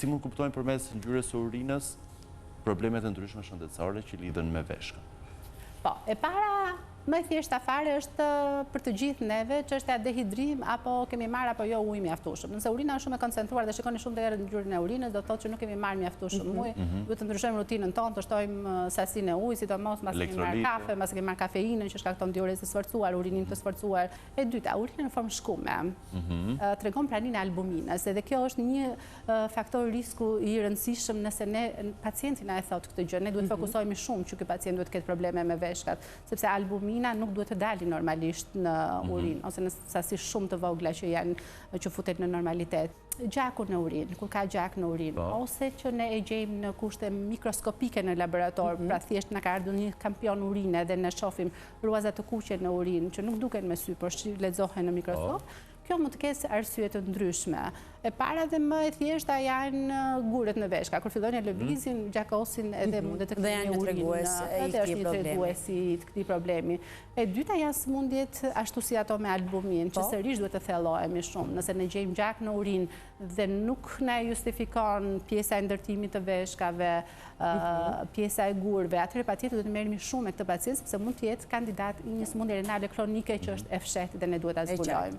si mund kuptojmë përmes ngjyrës së urinës problemet e ndryshme shëndetësore që lidhen me veshkën? Po, e para më e thjeshta fare është për të gjithë neve çështja dehidrim apo kemi marrë apo jo ujë mjaftueshëm. Nëse urina është shumë e koncentruar dhe shikoni shumë herë ngjyrën e urinës, do të thotë që nuk kemi marrë mjaftueshëm ujë, duhet të ndryshojmë rutinën tonë, të shtojmë sasinë e ujit, sidomos mbas kemi marrë kafe, mbas kemi marrë kafeinën që shkakton diurezë të sforcuar, urinin të sforcuar. E dyta, urina në formë shkume tregon praninë e albuminës, edhe kjo është një faktor risku i rëndësishëm nëse ne pacienti na e thotë këtë gjë, ne duhet fokusohemi shumë që ky pacient duhet të ketë probleme me veshkat, sepse albumina nuk duhet të dalin normalisht në urinë, ose në sasi shumë të vogla që futet në normalitet. Gjaku në urinë, kur ka gjak në urinë, ose që ne e gjejmë në kushte mikroskopike në laborator, pra thjesht na ka ardhur një kampion urine dhe ne shohim ruaza të kuqe në urinë që nuk duken me sy, por lexohen në mikroskop. Kjo mund të ketë arsye të ndryshme. E para dhe më e thjeshta janë guret në veshka. Kur fillojnë lëvizin, gjakosin edhe mund të kenë urinë. Edhe është një tregues i këtij problemi. E dyta janë sëmundjet ashtu si ato me albumin, që sërish duhet të thellohemi shumë. Nëse ne gjejmë gjak në urinë dhe nuk na justifikon pjesa e ndërtimit të veshkave, pjesa e gurëve, atëherë patjetër duhet të merremi shumë me këtë pacient sepse mund të jetë kandidat i një sëmundje renale kronike që është e fshehtë dhe ne duhet ta zbulojmë.